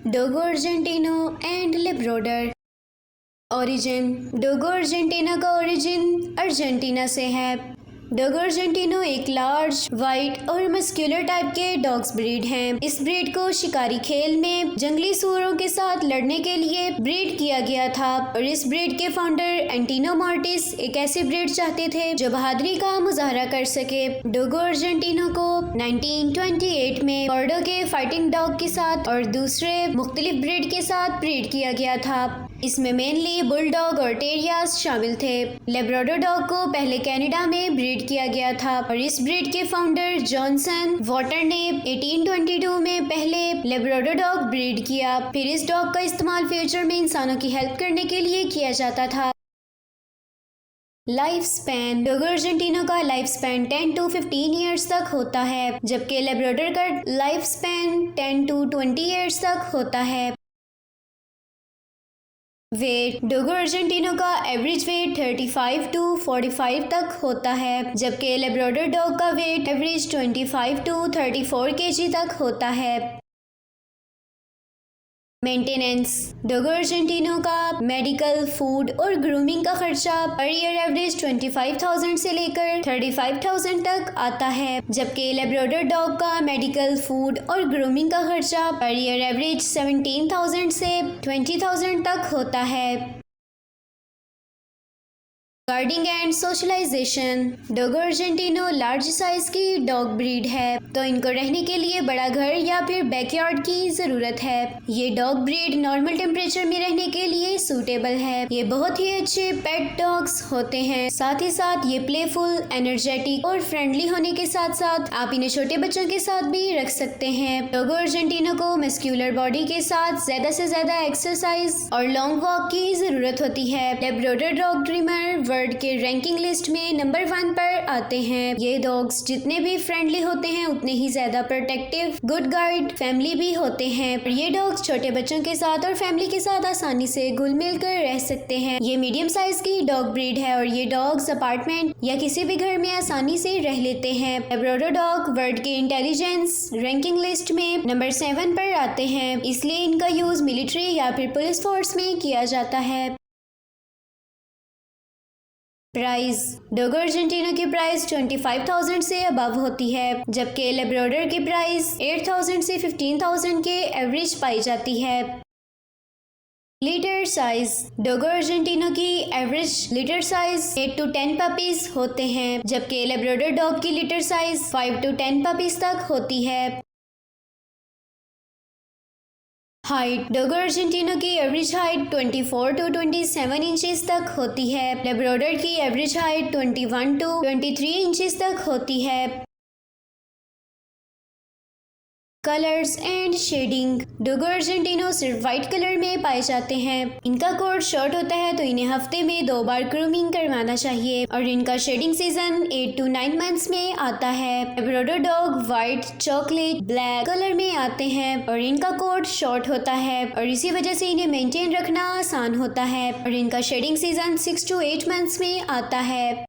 डोगो Argentino and Labrador. Origin. Dogo Argentina का origin Argentina से है। डोगो अर्जेंटिनो एक लार्ज, वाइट और मस्क्यूलर टाइप के डॉग्स ब्रीड हैं। इस ब्रीड को शिकारी खेल में जंगली सूअरों के साथ लड़ने के लिए ब्रीड किया गया था और इस ब्रीड के फाउंडर एंटिनो मॉर्टिस एक ऐसी ब्रीड चाहते थे जो बहादुरी का मुजाहरा कर सके। डोगो अर्जेंटिनो को 1928 में बॉर्डो के फाइटिंग डॉग के साथ और दूसरे मुख्तलिफ ब्रीड के साथ ब्रीड किया गया था। इसमें मेनली बुलडॉग और टेरियास शामिल थे। लेब्राडोर डॉग को पहले कनाडा में ब्रीड किया गया था और इस ब्रीड के फाउंडर जॉनसन वॉटर ने 1822 में पहले लेब्राडोर डॉग ब्रीड किया। फिर इस डॉग का इस्तेमाल फ्यूचर में इंसानों की हेल्प करने के लिए किया जाता था। Life span. डोगो अर्जेंटिनो का लाइफ स्पैन 10 to 15 ईयर्स तक होता है, जबकि लेब्राडोर का लाइफ स्पैन 10 to 20 ईयर्स तक होता है। वेट। डोगो अर्जेंटिनो का एवरेज वेट 35 to 45 तक होता है, जबकि लेब्राडोर डॉग का वेट एवरेज 25 to 34 kg तक होता है। मेंटेनेंस। डोगो अर्जेंटिनो का मेडिकल, फूड और ग्रूमिंग का खर्चा पर ईयर एवरेज 25,000 से लेकर 35,000 तक आता है, जबकि लेब्राडोर डॉग का मेडिकल, फूड और ग्रूमिंग का खर्चा पर ईयर एवरेज 17,000 से 20,000 तक होता है। Guarding and socialisation. Dogo Argentino large size की डॉग ब्रीड है, तो इनको रहने के लिए बड़ा घर या फिर बैकयार्ड की जरूरत है। ये डॉग ब्रीड नॉर्मल टेम्परेचर में रहने के लिए सूटेबल है। ये बहुत ही अच्छे पेट डॉग्स होते हैं। साथ ही साथ ये प्लेफुल, एनर्जेटिक और फ्रेंडली होने के साथ साथ आप इन्हें छोटे बच्चों के साथ भी रख सकते हैं। डोगो अर्जेंटिनो को मस्क्यूलर बॉडी के साथ ज्यादा से ज्यादा एक्सरसाइज और लॉन्ग वॉक की जरूरत होती है। लेब्राडोर डॉग ट्रिमर वर्ल्ड के रैंकिंग लिस्ट में नंबर 1 पर आते हैं। ये डॉग्स जितने भी फ्रेंडली होते हैं उतने ही ज्यादा प्रोटेक्टिव, गुड गाइड, फैमिली भी होते हैं। पर ये डॉग्स छोटे बच्चों के साथ और फैमिली के साथ आसानी से घुल मिल कर रह सकते हैं। ये मीडियम साइज की डॉग ब्रीड है और ये डॉग्स अपार्टमेंट या किसी भी घर में आसानी से रह लेते हैं। लेब्राडोर डॉग वर्ल्ड के इंटेलिजेंस रैंकिंग लिस्ट में नंबर 7 पर आते हैं, इसलिए इनका यूज मिलिट्री या फिर पुलिस फोर्स में किया जाता है। प्राइस। डोगो अर्जेंटिनो की प्राइस 25,000 से अबव होती है, जबकि लेब्राडोर की प्राइस 8,000 से 15,000 के एवरेज पाई जाती है। Litter size. डोगो अर्जेंटिनो की average litter size 8 to 10 puppies होते हैं, जबकि लेब्राडोर डॉग की लीटर साइज 5 to 10 पपीज तक होती है। हाइट। डोगो अर्जेंटिनो की एवरेज हाइट 24 to 27 इंचेस तक होती है। लेब्राडोर की एवरेज हाइट 21 to 23 इंचेस तक होती है। Colours and shading. Dogo Argentino सिर्फ व्हाइट कलर में पाए जाते हैं। इनका कोट शॉर्ट होता है, तो इन्हें हफ्ते में 2 बार ग्रूमिंग करवाना चाहिए और इनका शेडिंग सीजन 8 to 9 मंथ्स में आता है। Labrador dog white, chocolate, black colour में आते हैं और इनका कोट शॉर्ट होता है और इसी वजह से इन्हें मेंटेन रखना आसान होता है और इनका शेडिंग सीजन 6 to 8 मंथ्स में आता है।